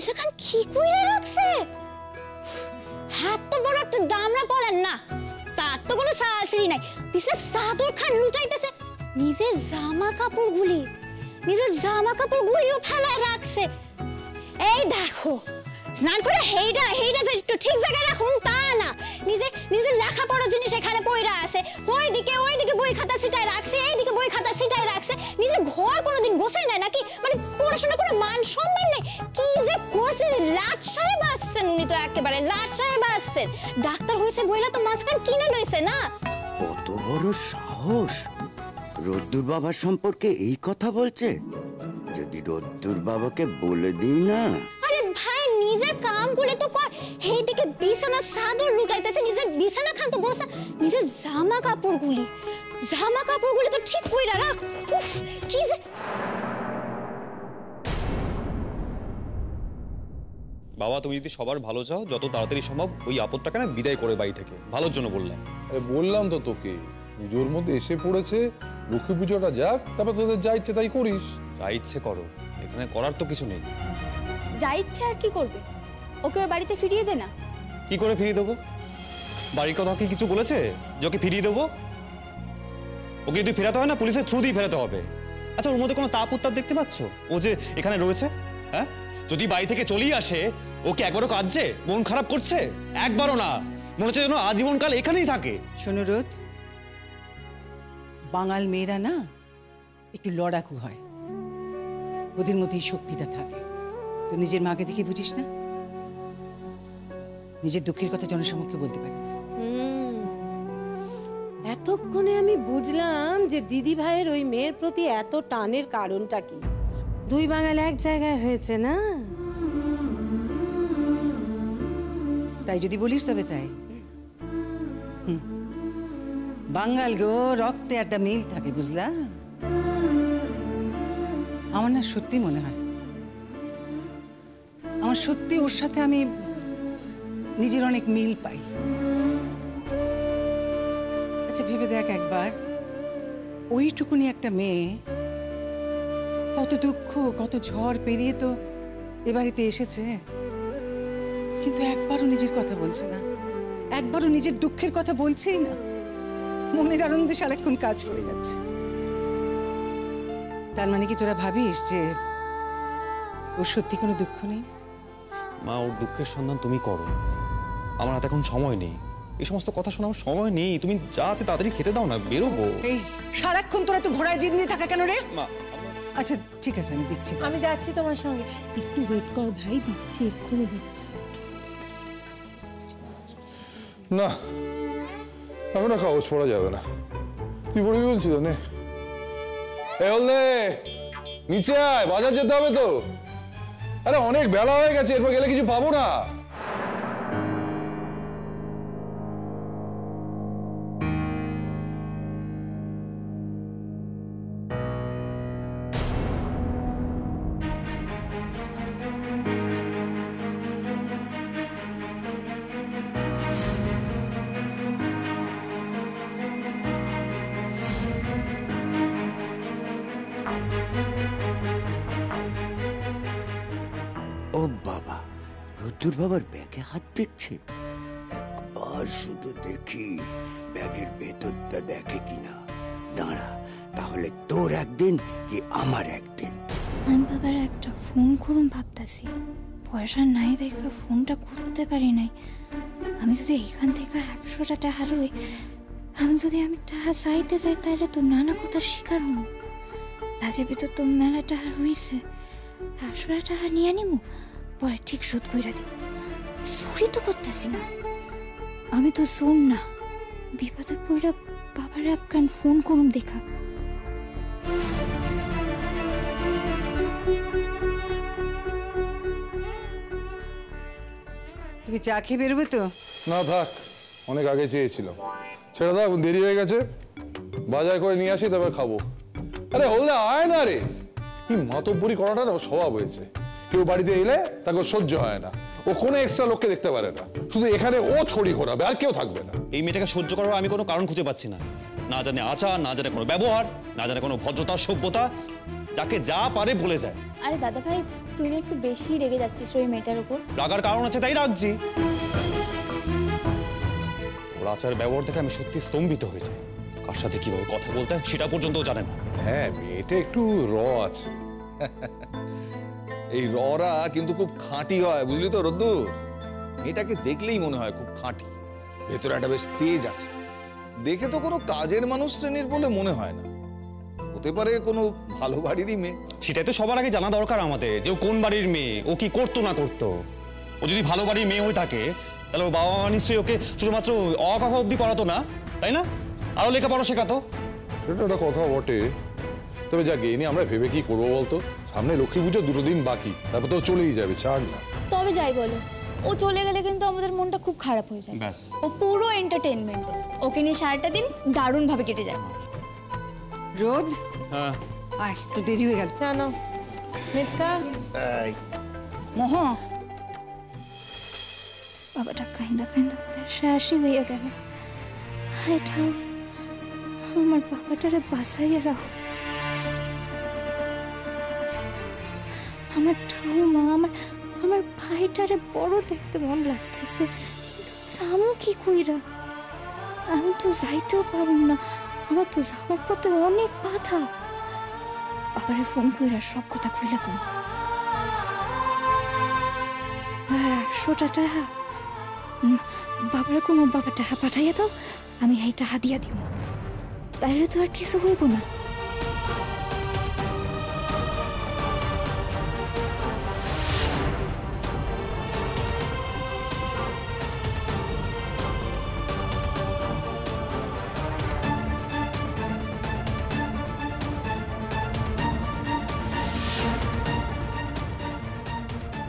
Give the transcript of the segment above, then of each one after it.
Mister খান কি কইরা রাখছে? হাত তো বড় একটা দামড়া পড়েন না, তার তো কোনো সাহসই নাই। মিস্টার সাদর খান লুটাইতেছে নিজের জামা কাপড়গুলিও ফেলায় রাখছে। এই দেখো, স্নান করে হেইডা যে একটু ঠিক জায়গায় রাখুন তা না, নিজের লেখাপড়া জিনিস এখানে পইরা আছে, ওইদিকে বই খাতা ছিটায় রাখছে, এইদিকে বই খাতা ছিটায় রাখছে। নিজের ঘর কোনোদিন গোছায় নাই নাকি? মানে পড়াশোনা করে মান সম্মান নেই। কি যে করছে, লাট সাহেব আসছেন, উনি তো একেবারে লাট সাহেব আসছেন। ডাক্তার হয়েছে বইলা তো মাঝখান কিনে লইছে না। কত বড় সাহস! রোদ্দুর বাবার সম্পর্কে এই কথা বলছে। যদি রোদ্দুর বাবাকে বলে দিই না। আরে ভাই, নিজের কাম করে তো কর। এইদিকে বিছানা চাদর লুটাইতেছে, নিজের বিছানা খান তো বসা, নিজের জামা কাপড়গুলি তো ঠিক কইরা রাখ। উফ, কি যে। বাবা, তুমি যদি সবার ভালো চাও, যত তাড়াতাড়ি সম্ভব ওই আপদটাকে না বিদায় করে বাড়ি থেকে। ভালোর জন্য বললাম। আরে বললাম তো তোকে, পুজোর মধ্যে এসে পড়েছে, লক্ষ্মী পুজোটা যাক, তারপর তোদের যা ইচ্ছে তাই করিস। যা ইচ্ছে করো, এখানে করার তো কিছু নেই। যা ইচ্ছে আর কি করবে? ওকে ওর বাড়িতে ফিরিয়ে দে না। কি করে ফিরিয়ে দেবো? বাড়ির কথা কি কিছু বলেছে যে ওকে ফিরিয়ে দেবো? ওকে যদি ফেরাতে হয় না, পুলিশের থ্রু দিয়ে ফেরাতে হবে। আচ্ছা, ওর মধ্যে কোনো তাপ উত্তাপ দেখতে পাচ্ছ? ও যে এখানে রয়েছে, হ্যাঁ, যদি বাড়ি থেকে চলেই আসে, ওকে একবারও কাঁদছে, মন খারাপ করছে? একবারও না, মনে হচ্ছে যেন আজীবনকাল এখানেই থাকে। শোনো রোদ, বাঙাল মেয়েরা না একটু লড়াকু হয়, ওদের মধ্যে এই শক্তিটা থাকে। তো নিজের মাকে দেখে বুঝিস না, নিজের দুঃখের কথা জনসমক্ষে বলতে পারে। এতক্ষণে আমি বুঝলাম যে দিদি ভাইয়ের ওই মেয়ের প্রতি এত টানের কারণটা কি। দুই বাঙাল এক জায়গায় হয়েছে না, তাই যদি বলিস তবে তাই। বাঙাল গো, রক্তে একটা মিল থাকে, বুঝলা? আমার না সত্যি মনে হয়, আমার সত্যি ওর সাথে আমি নিজের অনেক মিল পাই। আচ্ছা ভেবে দেখ একবার, ওইটুকুনি একটা মেয়ে কত দুঃখ কত ঝড় পেরিয়ে তো এ বাড়িতে এসেছে, কিন্তু একবারও নিজের কথা বলছে না, একবারও নিজের দুঃখের কথা বলছেই না, মনের আনন্দে সারাক্ষণ কাজ করে যাচ্ছে। তার মানে কি তোরা ভাবিস যে ওর সত্যি কোনো দুঃখ নেই? মা, ওর দুঃখের সন্ধান তুমি করো, আমার হাতে এখন সময় নেই, এই সমস্ত কথা শোনার সময় নেই। তুমি যা আছে তাড়াতাড়ি খেতে দাও না, বেরোবো। এই সারাক্ষণ তোরা তো ঘোড়ায় জিদ নিয়ে থাকা কেন রে? মা, আচ্ছা ঠিক আছে, আমি দিচ্ছি। আমি যাচ্ছি তোমার সঙ্গে। একটু ওয়েট কর ভাই, দিচ্ছি, এক্ষুনি দিচ্ছি। না, এখন না কাগজ পড়া যাবে না। তুই পড়বি বলছি তো, নে। নিচে আয়, বাজার যেতে হবে তো। আরে অনেক বেলা হয়ে গেছে, এরপর গেলে কিছু পাবো না। ও বাবা, রোদ্দুর বাবার ব্যাগে হাত দিচ্ছে। একবার শুধু দেখি ব্যাগের ভেতরটা দেখে কিনা। দাঁড়া, তাহলে তোর একদিন কি আমার একদিন। আমি বাবার একটা ফোন করুন ভাবতাছি, পয়সা নাই দেখা ফোনটা করতে পারি নাই। আমি যদি এখান থেকে 100টা টাকা লই, আমি টাকা চাইতে যাই, তাহলে তো নানা কথার শিকার হব। ব্যাগের ভিতর তো মেলা টাকা রইছে, 100টা টাকা নিয়ে নিমু, পরে ঠিক শোধ কইরা দিব। চুরি তো করতেছি না, আমি তো শোন না। বিপদে পড়া বাবার একখান ফোন করুন দেখা। তুমি চা খেয়ে বেরোবে তো? না থাক, অনেক আগে চেয়েছিলাম। সেটা থাক, দেরি হয়ে গেছে, বাজার করে নিয়ে আসি তারপর খাবো। আরে হলদা আয় না রে, কি মাতব্বরি করাটা না স্বভাব হয়েছে। কেউ বাড়িতে এলে তাকে সহ্য হয় না, ও কোনো এক্সট্রা লোককে দেখতে পারে না, শুধু এখানে ও ছড়ি ঘোরাবে, আর কেউ থাকবে না। এই মেয়েটাকে সহ্য করার আমি কোনো কারণ খুঁজে পাচ্ছি না। না জানে আচার, না জানে কোনো ব্যবহার, না জানে কোনো ভদ্রতা সভ্যতা, যাকে যা পারে বলে যায়। আরে দাদা ভাই, তুই না একটু বেশি রেগে যাচ্ছিস ওই মেয়েটার উপর। রাগার কারণ আছে তাই রাখছি। ওর আচার ব্যবহার দেখে আমি সত্যি স্তম্ভিত হয়েছে। কার সাথে কিভাবে কথা বলতে হয় সেটা পর্যন্ত জানে না। হ্যাঁ, মেয়েটা একটু র আছে। এই ররা কিন্তু খুব খাঁটি হয়, বুঝলি তো রোদ্দুর? মেয়েটাকে দেখলেই মনে হয় খুব খাঁটি, ভেতরে একটা বেশ তেজ আছে। দেখে তো কোনো কাজের মানুষ শ্রেণীর বলে মনে হয় না, হতে পারে কোনো ভালো বাড়িরই মেয়ে। সেটাই তো সবার আগে জানা দরকার আমাদের, যে ও কোন বাড়ির মেয়ে, ও কি করতো না করতো। ও যদি ভালো বাড়ির মেয়ে হয়ে থাকে তাহলে ওর বাবা মা নিশ্চয়ই ওকে শুধুমাত্র অ ক খ অব্দি পড়াতো না, তাই না? আরো লেখাপড়া শেখাতো। সেটা একটা কথা বটে। তবে যাক, এ নিয়ে আমরা ভেবে কি করবো বলতো? সামনে লক্ষ্মী পুজো 2 দিন বাকি, তারপর তো চলেই যাবে, ছাড় না। তবে যাই বলো, ও চলে গেলে কিন্তু আমাদের মনটা খুব খারাপ হয়ে যায়। ব্যাস। ও পুরো এন্টারটেইনমেন্ট, ওকে নিয়ে সারাটা দিন দারুণ ভাবে কেটে যায়। রোদ, হ্যাঁ, আয়, একটু দেরি হয়ে গেল। জানো মিচকা, মোহ, বাবাটা কাইন্দা কাইন্দা শেষই হইয়া গেল। হায় ঠাউর, আমার বাবাটারে বাঁচাইয়া রাখো। আমার ঠাউমা, আমার ভাইটারে বড় দেখতে মন লাগতেছে, কিন্তু যামু কি কইরা? আমি তো যাইতেও পারুম না, আমার তো যাওয়ার পথে অনেক বাধা। বাবারে ফোন কইরা সব কথা কইলা কোন 100 টাকা বাবার কোনো বাবা টাকা পাঠাইয়া দাও, আমি এই টাকা দিয়া দিব, তাহলে তো আর কিছু হইব না।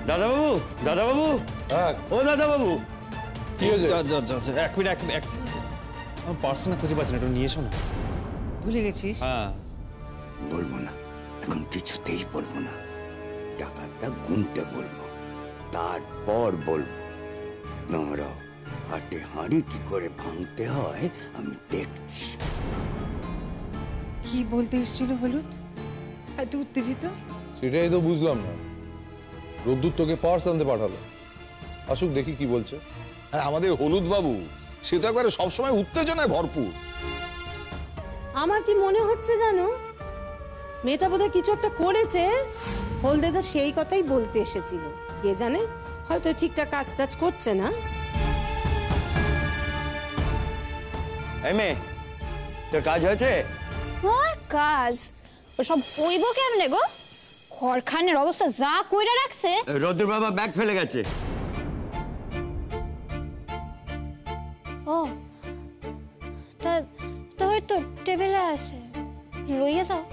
দাদা বাবু, দাদা বাবু, হ্যাঁ, ও দাদা বাবু, কি হয়েছে? এক মিনিট আমার পার্সোনা খুঁজে পাচ্ছি না, একটু নিয়ে এসো না। ভুলে গেছিস? হ্যাঁ, বলবো না, এখন কিছুতেই বলবো না। টাকাটা গুনতে বলবো, তারপর বলবো। দাঁড়াও, হাটে হাঁড়ি কি করে ভাঙতে হয় আমি দেখছি। কি বলতে এসেছিল হলুদ? এত উত্তেজিত? সেটাই তো বুঝলাম না। রোদ্দুর তোকে পার্স আনতে পাঠালো, আসুক দেখি কি বলছে। আর আমাদের হলুদ বাবু, সে তো একবারে সবসময় উত্তেজনায় ভরপুর। আমার কি মনে হচ্ছে জানো, মেয়েটা বোধহয় কিছু একটা করেছে। হলদেদা সেই কথাই বলতে এসেছিল, কে জানে হয়তো ঠিকঠাক কাজ টাজ করছে না। এই মেয়ে, তোর কাজ হয়েছে? আর কাজ সব কইব কেমনে গো? ঘরখানের অবস্থা যা কইরা রাখছে। রোদ্দুর বাবা ব্যাগ ফেলে গেছে। ও, তা তো হয়তো টেবিলে আছে, লইয়া যাও।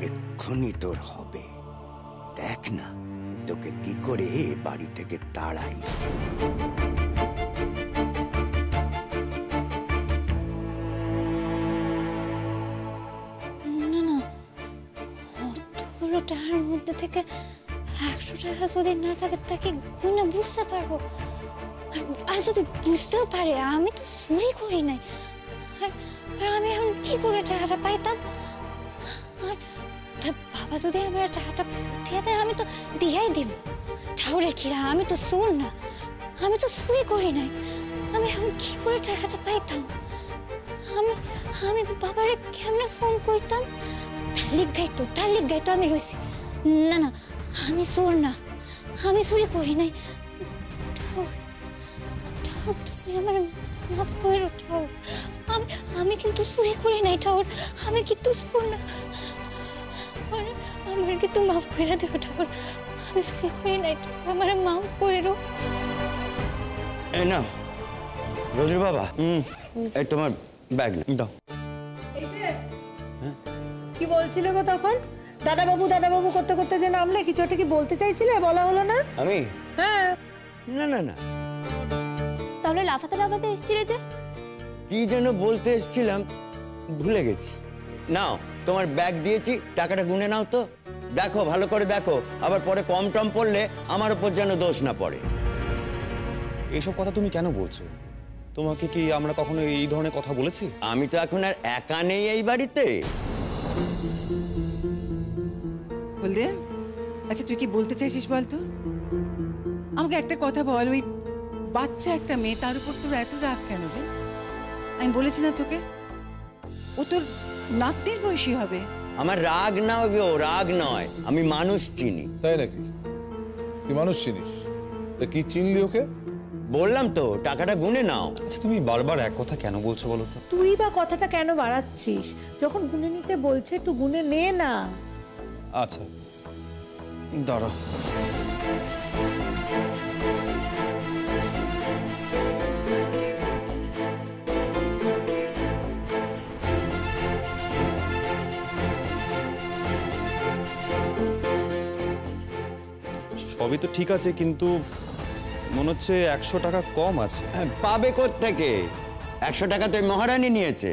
এক্ষুনি তোর হবে, দেখ না তোকে কি করে বাড়ি থেকে তাড়াই। না না, অতগুলো টাকার মধ্যে থেকে 100 টাকা যদি না থাকে তাকে গুণে বুঝতে পারবো। আর যদি বুঝতেও পারে আমি তো চুরি করি নাই, আর আমি এখন কি করে টাকাটা পাইতাম? আর বাবা যদি আমার টাকাটা দিয়ে দেয় আমি তো দিয়াই দিব। ঠাউরের খিরা, আমি তো চোর না, আমি তো চুরি করি নাই, আমি এখন কি করে টাকাটা পাইতাম? আমি বাবারে কেমনে ফোন করতাম? তার লিখ গাইতো আমি রয়েছি। না না, আমি চোর না, আমি চুরি করি নাই। ঠাউর, তুমি আমার মাফ করো ঠাউর, আমি কিন্তু চুরি করি নাই ঠাউর, আমি কিন্তু চোর না। আমার কিন্তু মাফ করে দিও ঠাউর, আমি চুরি করি নাই, আমার মাফ করো। এই না রোদ্দুর বাবা, এই তোমার ব্যাগ দাও। কি বলছিলে গো তখন? দাদা বাবু করতে করতে যে নামলে, কিছু একটা কি বলতে চাইছিলে, বলা হলো না? আমি? হ্যাঁ। না না না, তাহলে লাফাতে লাফাতে এসেছিলে যে? কি যেন বলতে এসেছিলাম, ভুলে গেছি। নাও তোমার ব্যাগ দিয়েছি, টাকাটা গুনে নাও তো। দেখো, ভালো করে দেখো, আবার পরে কম টম পড়লে আমার উপর যেন দোষ না পড়ে। এইসব কথা তুমি কেন বলছো? তোমাকে কি আমরা কখনো এই ধরনের কথা বলেছি? আমি তো এখন আর একা নেই এই বাড়িতে। বলদে, আচ্ছা তুই কি বলতে চাইছিস বলতো? আমাকে একটা কথা বল, ওই বাচ্চা একটা মেয়ে, তার উপর তোর এত রাগ কেন রে? আমি বলেছি না তোকে, ও তোর নাতনির বয়সী হবে। আমার রাগ না গো, রাগ নয়, আমি মানুষ চিনি। তাই নাকি? তুই মানুষ চিনিস? তা কি চিনলি ওকে? বললাম তো, টাকাটা গুনে নাও। আচ্ছা তুমি বারবার এক কথা কেন বলছো বলো তো? তুই বা কথাটা কেন বাড়াচ্ছিস? যখন গুনে নিতে বলছে একটু গুনে নে না। আচ্ছা দাঁড়া। সবই তো ঠিক আছে, কিন্তু মনে হচ্ছে 100 টাকা কম আছে। পাবে কোত্থেকে? 100 টাকা তো মহারানী নিয়েছে।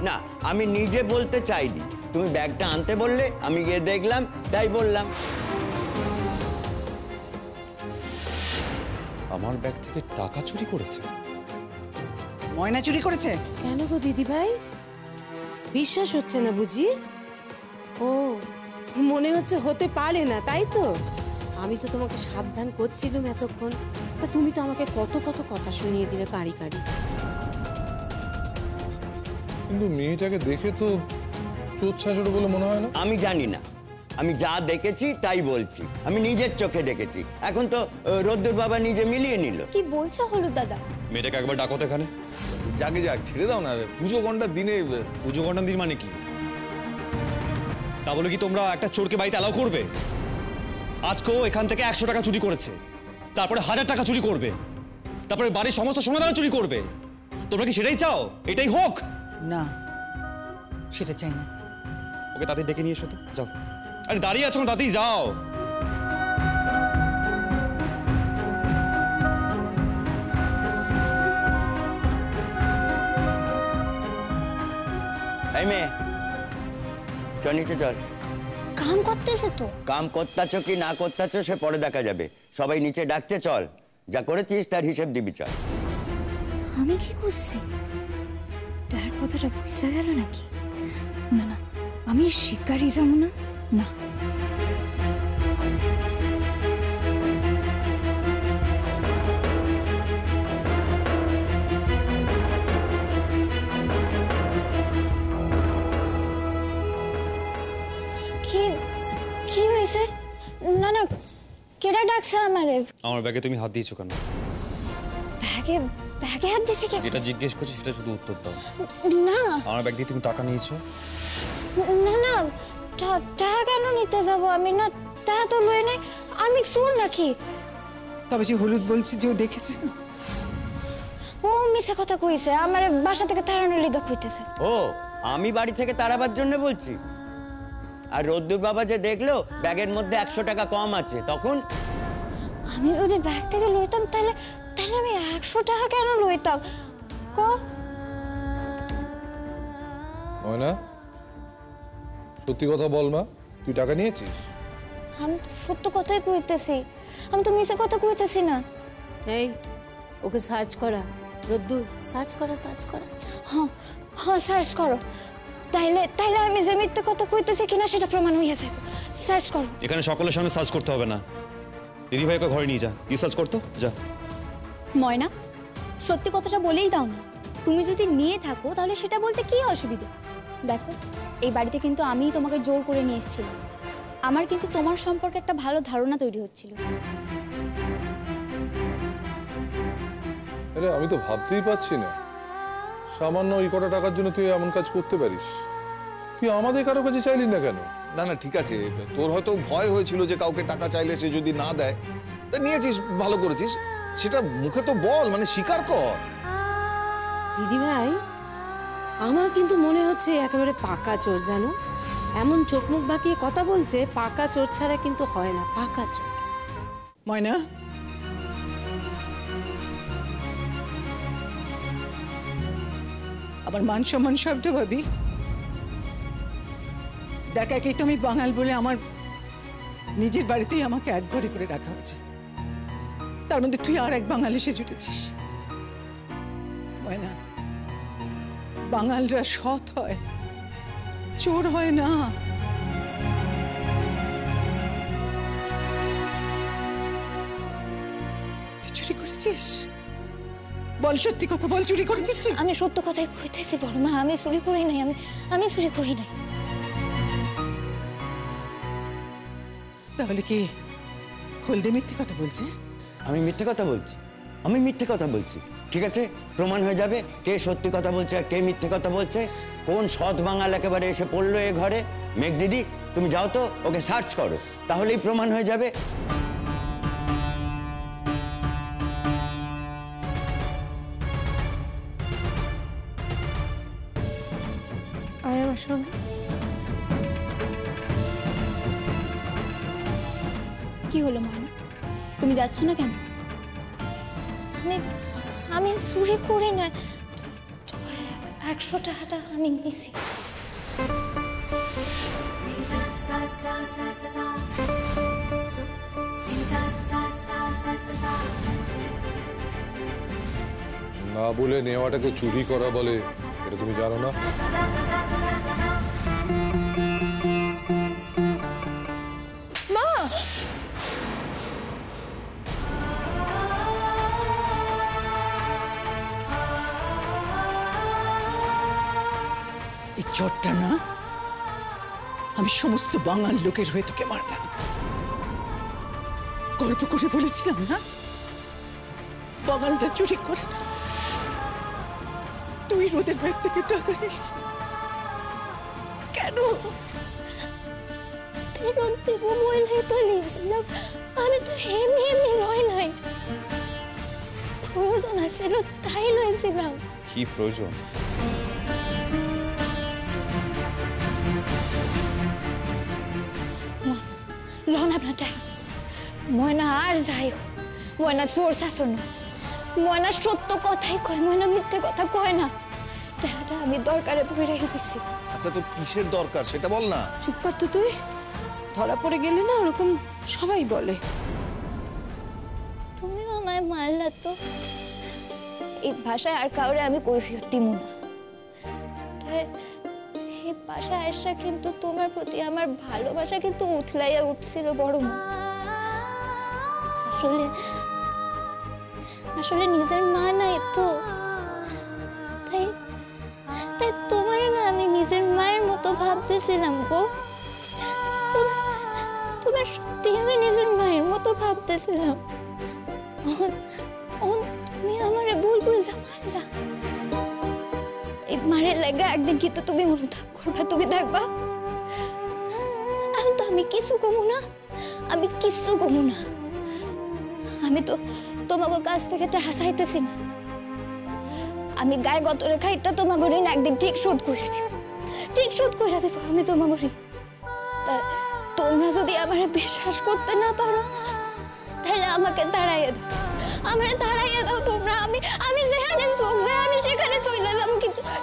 না, আমি নিজে বলতে চাইনি, তুমি ব্যাগটা আনতে বললে, আমি গিয়ে দেখলাম, তাই বললাম। আমার ব্যাগ থেকে টাকা চুরি করেছে? ময়না চুরি করেছে? কেন গো দিদি ভাই, বিশ্বাস হচ্ছে না বুঝি? ও, মনে হচ্ছে হতে পারে না, তাই তো? আমি তো তোমাকে সাবধান করছিলাম এতক্ষণ, তা তুমি তো আমাকে কত কত কথা শুনিয়ে দিলে কারি কারি। কিন্তু মেয়েটাকে দেখে তো চোর ছাঁচড় বলে মনে হয় না। আমি জানি না, আমি যা দেখেছি তাই বলছি, আমি নিজের চোখে দেখেছি। এখন তো রোদ্দুর বাবা নিজে মিলিয়ে নিল। কি বলছো হলুদ দাদা? মেয়েটাকে একবার ডাকো তো এখানে। যাকে যাক, ছেড়ে দাও না, পুজো ঘন্টার দিনে। পুজো ঘন্টার দিন মানে কি? তা বলে কি তোমরা একটা চোরকে বাড়িতে অ্যালাউ করবে? আজকেও এখান থেকে 100 টাকা চুরি করেছে, তারপরে 1000 টাকা চুরি করবে, তারপরে বাড়ির সমস্ত সোনাদানা চুরি করবে। তোমরা কি সেটাই চাও? এটাই হোক? না, সেটা চাই না। ওকে তাদের ডেকে নিয়ে এসো তো, যাও। আরে দাঁড়িয়ে আছো, তাতেই যাও। এই মেয়ে, চল নিচে চল। কাম করতেছে তো। কাম করতেছ কি না করতেছ সে পরে দেখা যাবে। সবাই নিচে ডাকছে, চল। যা করেছিস তার হিসেব দিবি, চল। আমি কি করছি? তার কথাটা বুঝা গেল নাকি? না না, আমি শিকারই যাবো না। না, কি কি হয়েছে? না না, কেডা ডাকছে আমারে? আমার ব্যাগে তুমি হাত দিয়েছো কেন? ব্যাগে ব্যাগে হাত দিছি কে? যেটা জিজ্ঞেস করছি সেটা শুধু উত্তর দাও। না, আমার ব্যাগ দিয়ে তুমি টাকা নিয়েছো? না না, টাকা কেন নিতে যাব আমি? না, টাকা তো লই নাই। আমি চোর নাকি? তবে যে হলুদ বলছি যে ও দেখেছে। ও মিছে কথা কইছে, আমার বাসা থেকে তাড়ানোর লিগা কইতেছে। ও, আমি বাড়ি থেকে তাড়াবার জন্য বলছি? আর রোদ্দুর বাবা যে দেখলো ব্যাগের মধ্যে 100 টাকা কম আছে, তখন? আমি যদি ব্যাগ থেকে লইতাম তাহলে তাহলে আমি 100 টাকা কেন লইতাম? ক ময়না, সত্যি কথা বল মা, তুই টাকা নিয়েছিস? আমি তো সত্য কথাই কইতেছি, আমি তো মিছে কথা কইতেছি না। এই, ওকে সার্চ করা, রোদ্দুর, সার্চ করা, সার্চ করা। হ্যাঁ হ্যাঁ, সার্চ করো। তাইলে তাইলে আমি যে মিথ্যে কথা কইতেছি কিনা সেটা প্রমাণ হইয়া যাবে। সার্চ করো। এখানে সকলের সামনে সার্চ করতে হবে না। দিদি ভাইকে ঘরে নিয়ে যা, কি সার্চ করতো, যা। ময়না, সত্যি কথাটা বলেই দাও না। তুমি যদি নিয়ে থাকো তাহলে সেটা বলতে কি অসুবিধা? দেখো, এই বাড়িতে কিন্তু আমিই তোমাকে জোর করে নিয়ে এসেছিলাম। আমার কিন্তু তোমার সম্পর্কে একটা ভালো ধারণা তৈরি হচ্ছিল। আরে আমি তো ভাবতেই পারছি না, সামান্য এই কটা টাকার জন্য তুই এমন কাজ করতে পারিস। তুই আমাদের কারো কাছে চাইলি না কেন? না না, ঠিক আছে, তোর হয়তো ভয় হয়েছিল যে কাউকে টাকা চাইলে সে যদি না দেয়, তা নিয়েছিস, ভালো করেছিস। সেটা মুখে তো বল, মানে স্বীকার কর। দিদি ভাই, আমার কিন্তু মনে হচ্ছে একেবারে পাকা চোর, জানো? এমন চোখ মুখ বাঁকিয়ে কথা বলছে, পাকা চোর ছাড়া কিন্তু হয় না, পাকা চোর। ময়না, আমার মান সম্মান সবটা ভাবি। দেখ, একেই তো আমি বাঙাল বলে আমার নিজের বাড়িতেই আমাকে এক ঘরে করে রাখা হয়েছে, তার মধ্যে তুই আর এক বাঙাল এসে জুটেছিস। ময়না, বাঙালরা সৎ হয়, চোর হয় না। তুই চুরি করেছিস? বল, সত্যি কথা বল, চুরি করেছিস তুই? আমি সত্য কথাই কইতেছি বড় মা, আমি চুরি করি নাই, আমি চুরি করি নাই। তাহলে কি হলদে মিথ্যে কথা বলছে? আমি মিথ্যে কথা বলছি? আমি মিথ্যে কথা বলছি? ঠিক আছে, প্রমাণ হয়ে যাবে কে সত্যি কথা বলছে আর কে মিথ্যে কথা বলছে। কোন সৎ বাঙাল একেবারে এসে পড়লো এ ঘরে? মেঘ দিদি, তুমি যাও তো, ওকে সার্চ করো, তাহলেই প্রমাণ হয়ে যাবে। আয় আমার সঙ্গে। কি হলো ময়না, তুমি যাচ্ছ না কেন? আমি চুরি করি না, 100 টাকাটা আমি নিছি। না বলে নেওয়াটাকে চুরি করা বলে, এটা তুমি জানো না? এই চোরটা না, আমি সমস্ত বাঙাল লোকের হয়ে তোকে মারলাম। গল্প করে বলেছিলাম না বাঙালটা চুরি করে না। তুই ওদের ব্যাগ থেকে টাকা নিলি কেন? ফেরত দেব বলে তো নিয়েছিলাম, আমি তো এমনি এমনি লয় নাই, প্রয়োজন আছিল তাই লইছিলাম। কি প্রয়োজন? লন আপনার টাকা। ময়না আর যাই হোক, ময়না চোর শাসন না, ময়না সত্য কথাই কয়, ময়না মিথ্যে কথা কয় না। টাকাটা আমি দরকারে পড়ে রয়েছি। আচ্ছা, তোর কিসের দরকার সেটা বল না। চুপ কর তো তুই, ধরা পড়ে গেলে না ওরকম সবাই বলে। তুমিও আমায় মারলা তো, এই ভাষায় আর কাউরে আমি কৈফিয়ত দিব না। তাই এই ভাষায় এসে কিন্তু তোমার প্রতি আমার ভালোবাসা কিন্তু উথলাইয়া উঠছিল বড় মা। আসলে নিজের মা নাই তো, তাই তাই তোমার না আমি নিজের মায়ের মতো ভাবতেছিলাম গো। তোমার সত্যি আমি নিজের মায়ের মতো ভাবতেছিলাম। তুমি আমারে ভুল বুঝা মারলা। এই মারের লাগা একদিন কিন্তু তুমি অনুতাপ করবা, তুমি দেখবা। এখন তো আমি কিছু কমু না, আমি কিছু কমু না। আমি তো তোমাকে কাছ থেকে টাকা চাইতেছি না, আমি গায়ে গতরের খাইটা তোমাকে ঋণ একদিন ঠিক শোধ করে দেব, ঠিক শোধ করে দেব আমি তোমাকে ঋণ। তা তোমরা যদি আমার বিশ্বাস করতে না পারো তাহলে আমাকে দাঁড়াইয়ে দাও, আমারে দাঁড়াইয়ে দাও তোমরা। আমি যেখানে চোখ যায় আমি সেখানে চলে যাবো,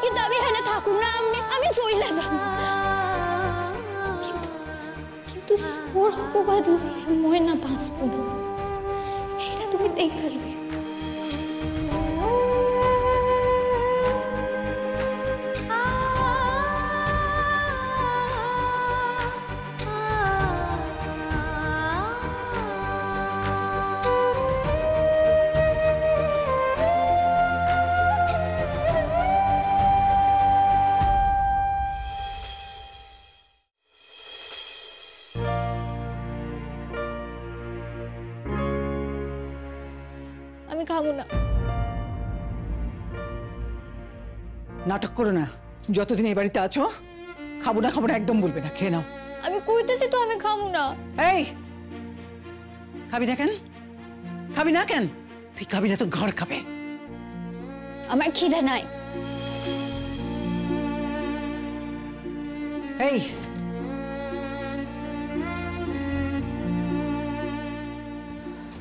কিন্তু আমি এখানে থাকুম না, আমি চলে যাবো। কিন্তু ওর অপবাদ লইয়া ময়না বাঁচবো না, এটা তুমি দেখা লইয়া। আমি খাবো না। নাটক করো না, যতদিন এই বাড়িতে আছো খাবো না একদম বলবে না, খেয়ে নাও। আমি কইতেছি তো আমি খাবো না। এই, খাবি না কেন? খাবি না কেন? তুই খাবি না তো ঘর খাবে। আমার খিদে নাই। এই,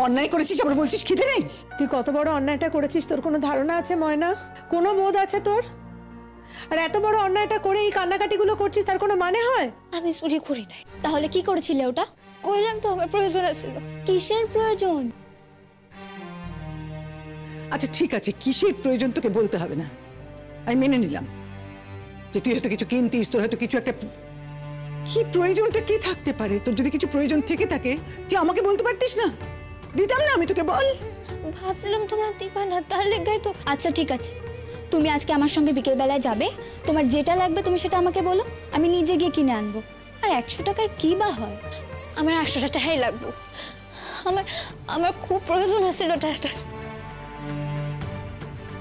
অন্যায় করেছিস আবার বলছিস খিদে নেই? তুই কত বড় অন্যায়টা করেছিস তোর কোনো ধারণা আছে ময়না? কোনো বোধ আছে তোর? আর এত বড় অন্যায়টা করে এই কান্নাকাটিগুলো করছিস, তার কোনো মানে হয়? আমি চুরি করি নাই। তাহলে কি করেছিলে ওটা? কইলাম তো আমার প্রয়োজন ছিল। কিসের প্রয়োজন? আচ্ছা ঠিক আছে, কিসের প্রয়োজন তোকে বলতে হবে না, আমি মেনে নিলাম যে তুই হয়তো কিছু কিনতিস, তোর হয়তো কিছু একটা, কি প্রয়োজনটা কি থাকতে পারে? তোর যদি কিছু প্রয়োজন থেকে থাকে তুই আমাকে বলতে পারতিস না? দিতাম না আমি তোকে, বল। ভাবছিলাম তোমরা দিবা না, তার লেগাই তো। আচ্ছা ঠিক আছে, তুমি আজকে আমার সঙ্গে বিকেলবেলায় যাবে, তোমার যেটা লাগবে তুমি সেটা আমাকে বলো, আমি নিজে গিয়ে কিনে আনবো। আর 100 টাকায় কি বা হয়? আমার 100 টাকাই লাগবে। আমার খুব প্রয়োজন আছিল টাকাটা।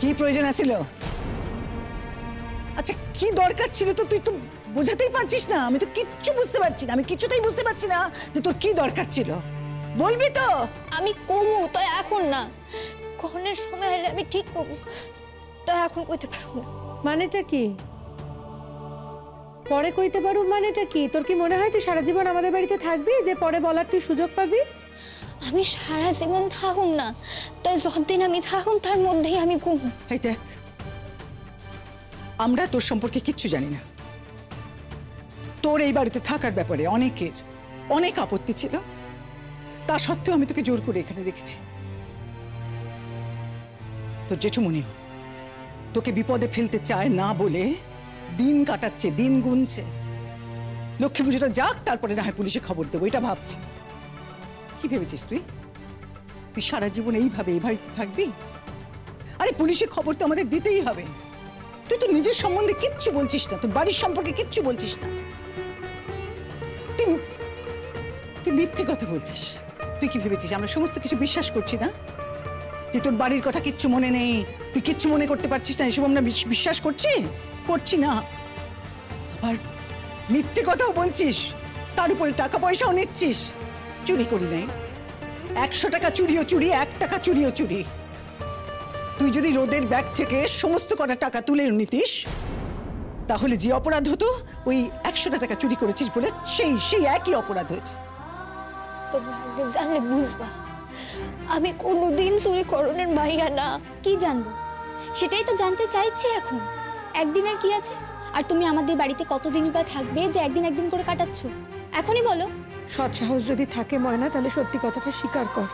কি প্রয়োজন আছিল? আচ্ছা কি দরকার ছিল তো তুই তো বোঝাতেই পারছিস না। আমি তো কিচ্ছু বুঝতে পারছি না, আমি কিছুতেই বুঝতে পারছি না যে তোর কি দরকার ছিল। বলবি তো? আমি কমু তো এখন না, কখনের সময় হলে আমি ঠিক কমু, তো এখন কইতে পারবো না। মানেটা কি? পরে কইতে পারু মানেটা কি? তোর কি মনে হয় তুই সারা জীবন আমাদের বাড়িতে থাকবি, যে পরে বলার তুই সুযোগ পাবি? আমি সারা জীবন থাকুম না, তাই যতদিন আমি থাকুম তার মধ্যেই আমি কমু। এই দেখ, আমরা তোর সম্পর্কে কিচ্ছু জানি না। তোর এই বাড়িতে থাকার ব্যাপারে অনেকের অনেক আপত্তি ছিল, তা সত্ত্বেও আমি তোকে জোর করে এখানে রেখেছি। তোর জেঠুমনিও তোকে বিপদে ফেলতে চায় না বলে দিন কাটাচ্ছে, দিন গুনছে। লক্ষ্মী পুজোটা যাক, তারপরে না হয় পুলিশে খবর দেবো, এটা ভাবছে। কি ভেবেছিস তুই? তুই সারা জীবন এইভাবে এই বাড়িতে থাকবি? আরে পুলিশে খবর তো আমাদের দিতেই হবে। তুই তো নিজের সম্বন্ধে কিচ্ছু বলছিস না, তোর বাড়ির সম্পর্কে কিচ্ছু বলছিস না। তুই মিথ্যে কথা বলছিস। তুই কি ভেবেছিস আমরা সমস্ত কিছু বিশ্বাস করছি না? যে তোর বাড়ির কথা কিচ্ছু মনে নেই, তুই কিচ্ছু মনে করতে পারছিস না, এসব আমরা বিশ্বাস করছি না। আবার মিথ্যে কথাও বলছিস, তার উপরে টাকা পয়সাও নিচ্ছিস। চুরি করি নাই, 100 টাকা চুরিও চুরি, 1 টাকা চুরিও চুরি। তুই যদি রোদের ব্যাগ থেকে সমস্ত কটা টাকা তুলে নিতিস, তাহলে যে অপরাধ হতো ওই 100 টাকা চুরি করেছিস বলে সেই একই অপরাধ হয়েছে। তোমরা একদিন জানলে বুঝবা আমি কোনোদিন চুরি করণের মাইয়া না। কি জানবো? সেটাই তো জানতে চাইছি এখন। একদিনের কি আছে? আর তুমি আমাদের বাড়িতে কতদিনই বা থাকবে যে একদিন করে কাটাচ্ছ? এখনই বলো। সৎ সাহস যদি থাকে ময়না, তাহলে সত্যি কথাটা স্বীকার কর,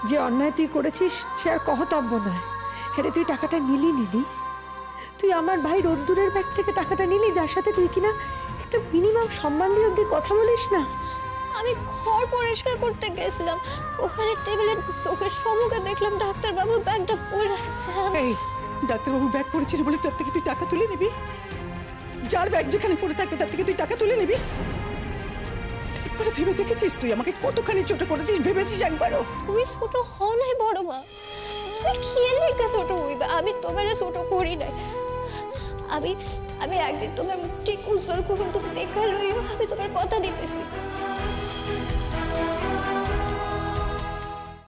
যে অন্যায় তুই করেছিস সে আর কহতব্য নয়। হ্যাঁ, তুই টাকাটা নিলি, তুই আমার ভাই রোদ্দুরের ব্যাগ থেকে টাকাটা নিলি, যার সাথে তুই কিনা একটা মিনিমাম সম্মান দিয়ে অব্দি কথা বলিস না। আমি ঘর পরিষ্কার করতে গেছিলাম, ওখানে টেবিলে চোখের সম্মুখে দেখলাম ডাক্তারবাবুর ব্যাগটা পড়ে আছে। এই ডাক্তারবাবু ব্যাগ পড়েছিল বলে তোর থেকে তুই টাকা তুলে নিবি? যার ব্যাগ যেখানে পড়ে থাকবে তার থেকে তুই টাকা তুলে নিবি? একবার ভেবে দেখেছিস তুই আমাকে কতখানি ছোট করেছিস? ভেবেছিস একবারও? তুমি ছোট হও নাই বড় মা, তুই খেয়ে লেগে ছোট হইবা। আমি তোমার ছোট করি নাই। আমি একদিন তোমার মুখ ঠিক উজ্জ্বল করুন, তুমি দেখা লইও, আমি তোমার কথা দিতেছি।